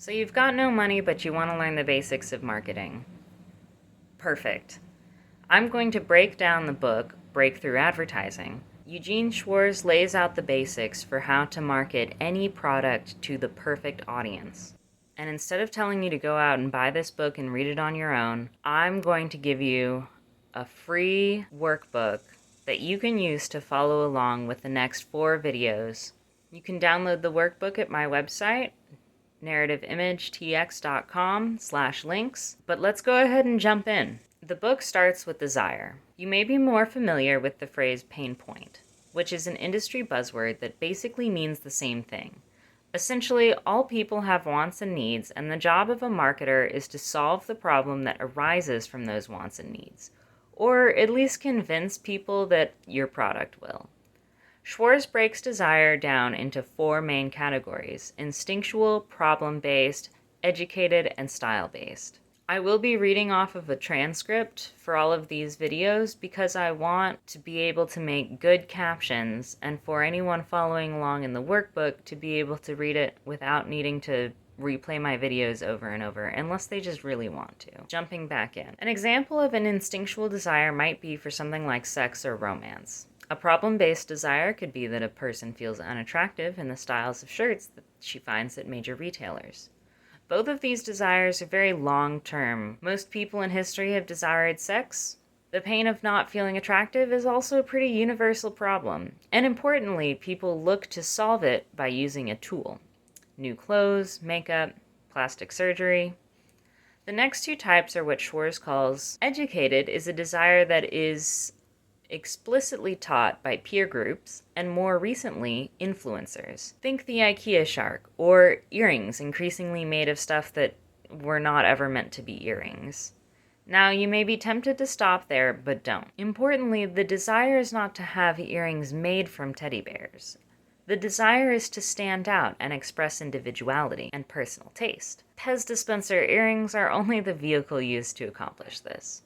So you've got no money, but you want to learn the basics of marketing. Perfect. I'm going to break down the book, Breakthrough Advertising. Eugene Schwartz lays out the basics for how to market any product to the perfect audience. And instead of telling you to go out and buy this book and read it on your own, I'm going to give you a free workbook that you can use to follow along with the next 4 videos. You can download the workbook at my website, narrativeimagetx.com/links, but let's go ahead and jump in. The book starts with desire. You may be more familiar with the phrase pain point, which is an industry buzzword that basically means the same thing. Essentially, all people have wants and needs, and the job of a marketer is to solve the problem that arises from those wants and needs, or at least convince people that your product will. Schwartz breaks desire down into 4 main categories: instinctual, problem-based, educated, and style-based. I will be reading off of a transcript for all of these videos because I want to be able to make good captions and for anyone following along in the workbook to be able to read it without needing to replay my videos over and over, unless they just really want to. Jumping back in. An example of an instinctual desire might be for something like sex or romance. A problem-based desire could be that a person feels unattractive in the styles of shirts that she finds at major retailers. Both of these desires are very long-term. Most people in history have desired sex. The pain of not feeling attractive is also a pretty universal problem. And importantly, people look to solve it by using a tool. New clothes, makeup, plastic surgery. The next 2 types are what Schwartz calls educated, is a desire that is explicitly taught by peer groups, and more recently, influencers. Think the IKEA shark, or earrings increasingly made of stuff that were not ever meant to be earrings. Now, you may be tempted to stop there, but don't. Importantly, the desire is not to have earrings made from teddy bears. The desire is to stand out and express individuality and personal taste. Pez dispenser earrings are only the vehicle used to accomplish this.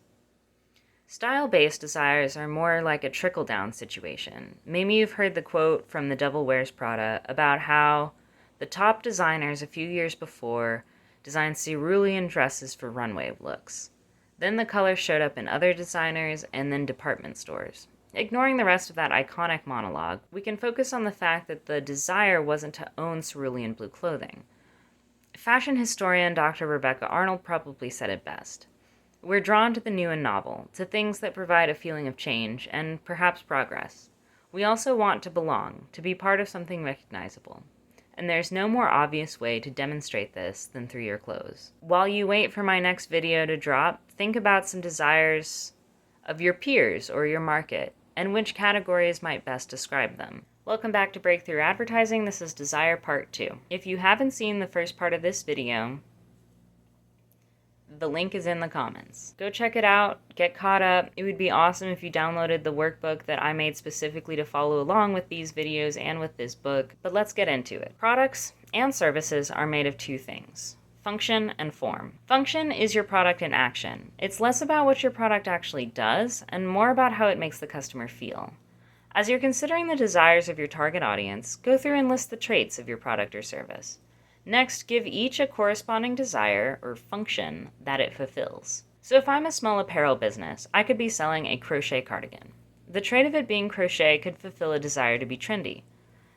Style-based desires are more like a trickle-down situation. Maybe you've heard the quote from The Devil Wears Prada about how the top designers a few years before designed cerulean dresses for runway looks. Then the color showed up in other designers and then department stores. Ignoring the rest of that iconic monologue, we can focus on the fact that the desire wasn't to own cerulean blue clothing. Fashion historian Dr. Rebecca Arnold probably said it best. We're drawn to the new and novel, to things that provide a feeling of change and perhaps progress. We also want to belong, to be part of something recognizable. And there's no more obvious way to demonstrate this than through your clothes. While you wait for my next video to drop, think about some desires of your peers or your market, and which categories might best describe them. Welcome back to Breakthrough Advertising. This is Desire Part 2. If you haven't seen the first part of this video, the link is in the comments. Go check it out, get caught up. It would be awesome if you downloaded the workbook that I made specifically to follow along with these videos and with this book, but let's get into it. Products and services are made of 2 things: function and form. Function is your product in action. It's less about what your product actually does and more about how it makes the customer feel. As you're considering the desires of your target audience, go through and list the traits of your product or service. Next, give each a corresponding desire or function that it fulfills. So if I'm a small apparel business, I could be selling a crochet cardigan. The trait of it being crochet could fulfill a desire to be trendy.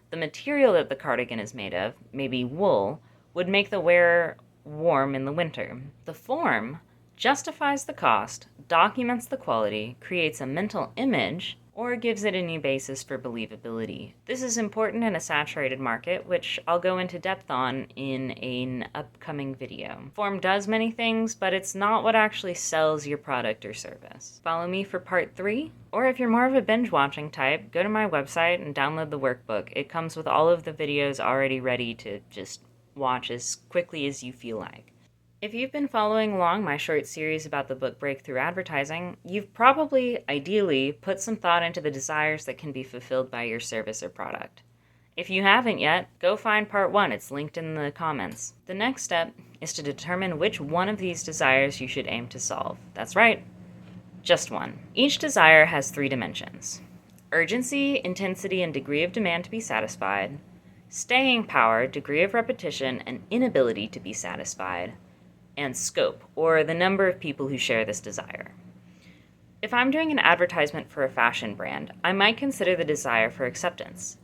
The material that the cardigan is made of, maybe wool, would make the wearer warm in the winter. The form justifies the cost, documents the quality, creates a mental image, or gives it a new basis for believability. This is important in a saturated market, which I'll go into depth on in an upcoming video. Form does many things, but it's not what actually sells your product or service. Follow me for part 3, or if you're more of a binge-watching type, go to my website and download the workbook. It comes with all of the videos already ready to just watch as quickly as you feel like. If you've been following along my short series about the book Breakthrough Advertising, you've probably, ideally, put some thought into the desires that can be fulfilled by your service or product. If you haven't yet, go find part 1, it's linked in the comments. The next step is to determine which one of these desires you should aim to solve. That's right, just one. Each desire has 3 dimensions: urgency, intensity, and degree of demand to be satisfied, staying power, degree of repetition, and inability to be satisfied, and scope, or the number of people who share this desire. If I'm doing an advertisement for a fashion brand, I might consider the desire for acceptance.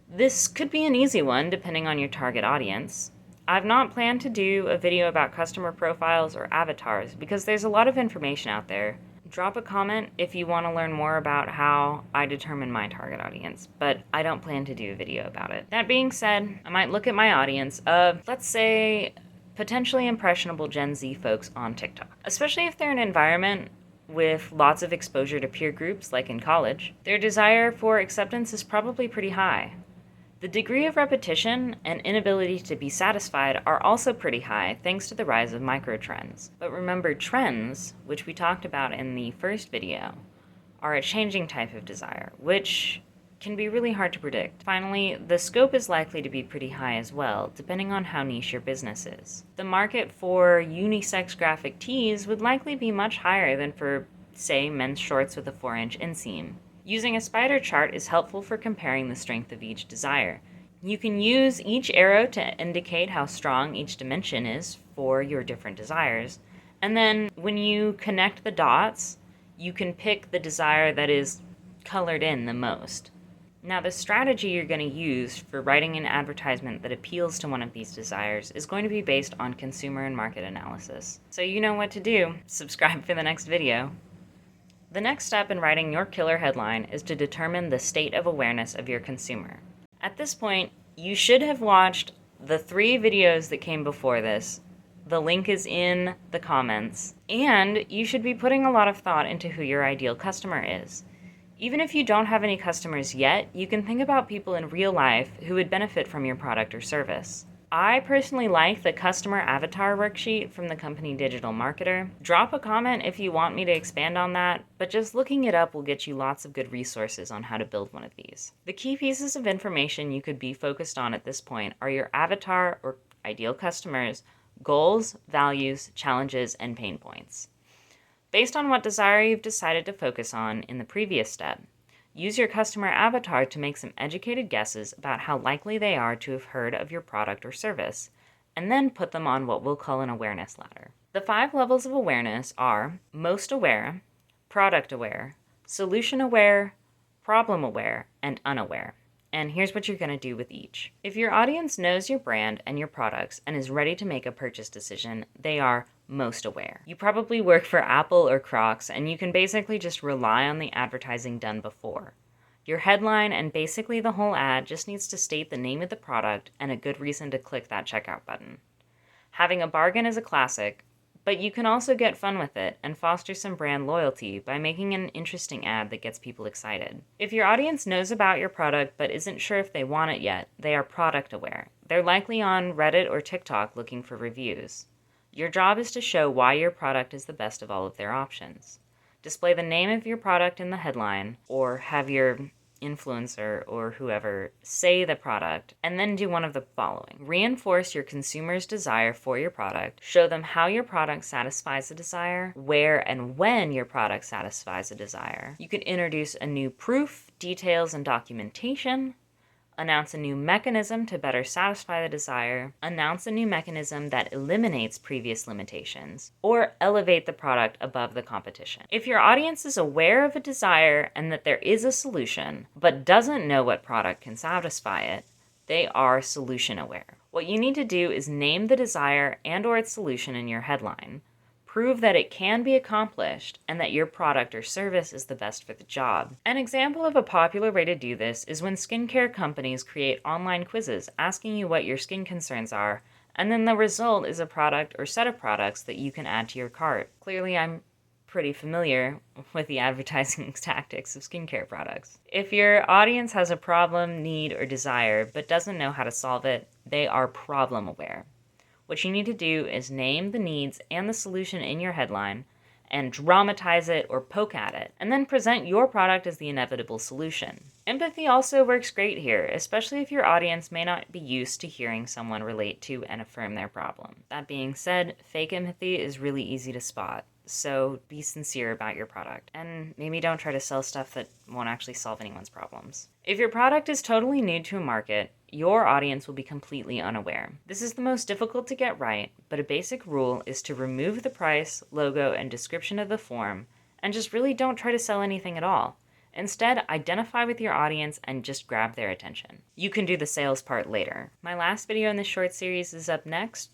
This could be an easy one depending on your target audience. I've not planned to do a video about customer profiles or avatars because there's a lot of information out there. Drop a comment if you want to learn more about how I determine my target audience, but I don't plan to do a video about it. That being said, I might look at my audience of, let's say, potentially impressionable Gen Z folks on TikTok, especially if they're in an environment with lots of exposure to peer groups like in college. Their desire for acceptance is probably pretty high. The degree of repetition and inability to be satisfied are also pretty high thanks to the rise of microtrends. But remember, trends, which we talked about in the first video, are a changing type of desire, which can be really hard to predict. Finally, the scope is likely to be pretty high as well, depending on how niche your business is. The market for unisex graphic tees would likely be much higher than for, say, men's shorts with a 4-inch inseam. Using a spider chart is helpful for comparing the strength of each desire. You can use each arrow to indicate how strong each dimension is for your different desires, and then when you connect the dots, you can pick the desire that is colored in the most. Now, the strategy you're going to use for writing an advertisement that appeals to one of these desires is going to be based on consumer and market analysis. So you know what to do. Subscribe for the next video. The next step in writing your killer headline is to determine the state of awareness of your consumer. At this point, you should have watched the 3 videos that came before this. The link is in the comments. And you should be putting a lot of thought into who your ideal customer is. Even if you don't have any customers yet, you can think about people in real life who would benefit from your product or service. I personally like the customer avatar worksheet from the company Digital Marketer. Drop a comment if you want me to expand on that, but just looking it up will get you lots of good resources on how to build one of these. The key pieces of information you could be focused on at this point are your avatar or ideal customers, goals, values, challenges, and pain points. Based on what desire you've decided to focus on in the previous step, use your customer avatar to make some educated guesses about how likely they are to have heard of your product or service, and then put them on what we'll call an awareness ladder. The 5 levels of awareness are most aware, product aware, solution aware, problem aware, and unaware. And here's what you're going to do with each. If your audience knows your brand and your products and is ready to make a purchase decision, they are most aware. You probably work for Apple or Crocs, and you can basically just rely on the advertising done before. Your headline and basically the whole ad just needs to state the name of the product and a good reason to click that checkout button. Having a bargain is a classic, but you can also get fun with it and foster some brand loyalty by making an interesting ad that gets people excited. If your audience knows about your product but isn't sure if they want it yet, they are product aware. They're likely on Reddit or TikTok looking for reviews. Your job is to show why your product is the best of all of their options. Display the name of your product in the headline, or have your influencer or whoever say the product, and then do one of the following. Reinforce your consumer's desire for your product. Show them how your product satisfies a desire, where and when your product satisfies a desire. You can introduce a new proof, details, and documentation. Announce a new mechanism to better satisfy the desire, announce a new mechanism that eliminates previous limitations, or elevate the product above the competition. If your audience is aware of a desire and that there is a solution, but doesn't know what product can satisfy it, they are solution aware. What you need to do is name the desire and/or its solution in your headline. Prove that it can be accomplished and that your product or service is the best for the job. An example of a popular way to do this is when skincare companies create online quizzes asking you what your skin concerns are, and then the result is a product or set of products that you can add to your cart. Clearly, I'm pretty familiar with the advertising tactics of skincare products. If your audience has a problem, need, or desire but doesn't know how to solve it, they are problem aware. What you need to do is name the needs and the solution in your headline and dramatize it or poke at it, and then present your product as the inevitable solution. Empathy also works great here, especially if your audience may not be used to hearing someone relate to and affirm their problem. That being said, fake empathy is really easy to spot, so be sincere about your product, and maybe don't try to sell stuff that won't actually solve anyone's problems. If your product is totally new to a market, your audience will be completely unaware. This is the most difficult to get right, but a basic rule is to remove the price, logo, and description of the form, and just really don't try to sell anything at all. Instead, identify with your audience and just grab their attention. You can do the sales part later. My last video in this short series is up next.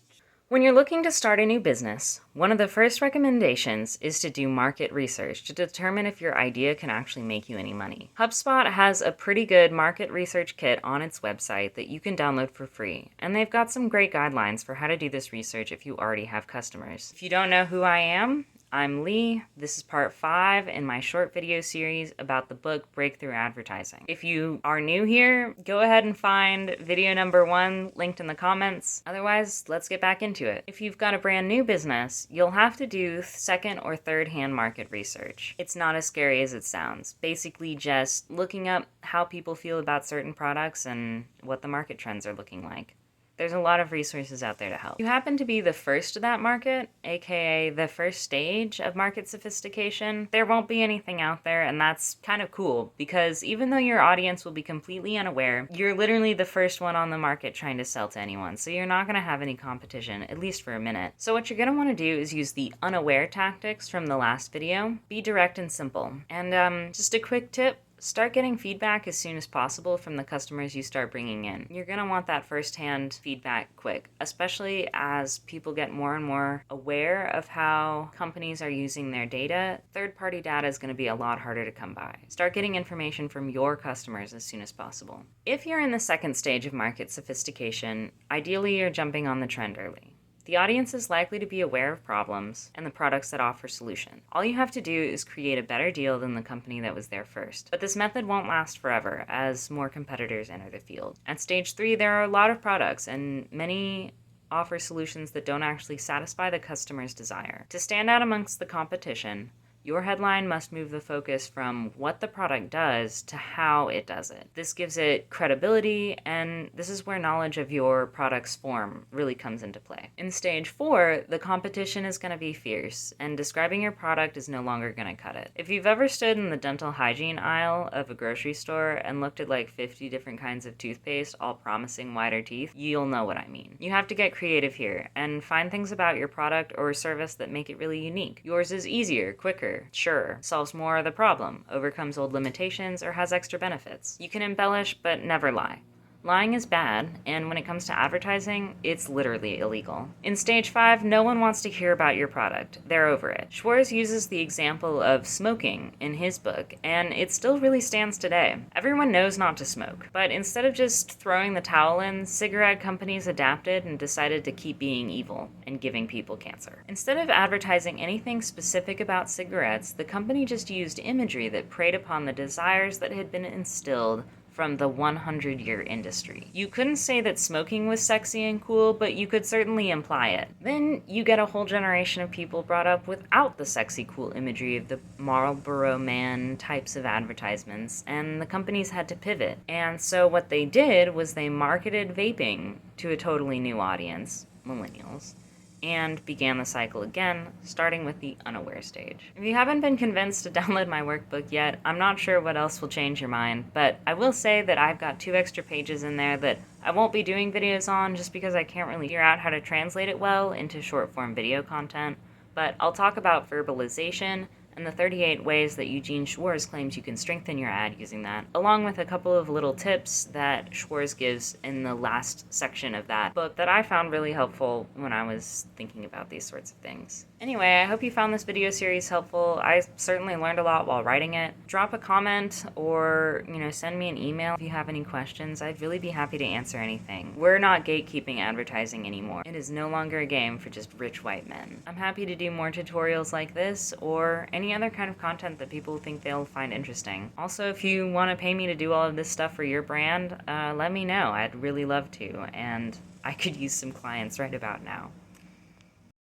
When you're looking to start a new business, one of the first recommendations is to do market research to determine if your idea can actually make you any money. HubSpot has a pretty good market research kit on its website that you can download for free, and they've got some great guidelines for how to do this research if you already have customers. If you don't know who I am, I'm Lee. This is part 5 in my short video series about the book Breakthrough Advertising. If you are new here, go ahead and find video number 1 linked in the comments. Otherwise, let's get back into it. If you've got a brand new business, you'll have to do second or third hand market research. It's not as scary as it sounds. Basically just looking up how people feel about certain products and what the market trends are looking like. There's a lot of resources out there to help. If you happen to be the first to that market, aka the first stage of market sophistication, there won't be anything out there, and that's kind of cool because even though your audience will be completely unaware, you're literally the first one on the market trying to sell to anyone, so you're not going to have any competition, at least for a minute. So what you're going to want to do is use the unaware tactics from the last video. Be direct and simple. And just a quick tip, start getting feedback as soon as possible from the customers you start bringing in. You're going to want that firsthand feedback quick, especially as people get more and more aware of how companies are using their data. Third-party data is going to be a lot harder to come by. Start getting information from your customers as soon as possible. If you're in the second stage of market sophistication, ideally you're jumping on the trend early. The audience is likely to be aware of problems and the products that offer solution. All you have to do is create a better deal than the company that was there first. But this method won't last forever as more competitors enter the field. At stage 3, there are a lot of products and many offer solutions that don't actually satisfy the customer's desire. To stand out amongst the competition, your headline must move the focus from what the product does to how it does it. This gives it credibility, and this is where knowledge of your product's form really comes into play. In stage 4, the competition is going to be fierce, and describing your product is no longer going to cut it. If you've ever stood in the dental hygiene aisle of a grocery store and looked at like 50 different kinds of toothpaste, all promising whiter teeth, you'll know what I mean. You have to get creative here and find things about your product or service that make it really unique. Yours is easier, quicker, sure, solves more of the problem, overcomes old limitations, or has extra benefits. You can embellish, but never lie. Lying is bad, and when it comes to advertising, it's literally illegal. In stage 5, no one wants to hear about your product. They're over it. Schwartz uses the example of smoking in his book, and it still really stands today. Everyone knows not to smoke, but instead of just throwing the towel in, cigarette companies adapted and decided to keep being evil and giving people cancer. Instead of advertising anything specific about cigarettes, the company just used imagery that preyed upon the desires that had been instilled from the 100-year industry. You couldn't say that smoking was sexy and cool, but you could certainly imply it. Then you get a whole generation of people brought up without the sexy cool imagery of the Marlboro Man types of advertisements, and the companies had to pivot. And so what they did was they marketed vaping to a totally new audience, millennials, and began the cycle again, starting with the unaware stage. If you haven't been convinced to download my workbook yet, I'm not sure what else will change your mind, but I will say that I've got 2 extra pages in there that I won't be doing videos on just because I can't really figure out how to translate it well into short-form video content, but I'll talk about verbalization and the 38 ways that Eugene Schwartz claims you can strengthen your ad using that, along with a couple of little tips that Schwartz gives in the last section of that book that I found really helpful when I was thinking about these sorts of things. Anyway, I hope you found this video series helpful. I certainly learned a lot while writing it. Drop a comment or, send me an email if you have any questions. I'd really be happy to answer anything. We're not gatekeeping advertising anymore. It is no longer a game for just rich white men. I'm happy to do more tutorials like this or any other kind of content that people think they'll find interesting. Also, if you want to pay me to do all of this stuff for your brand, let me know. I'd really love to, and I could use some clients right about now.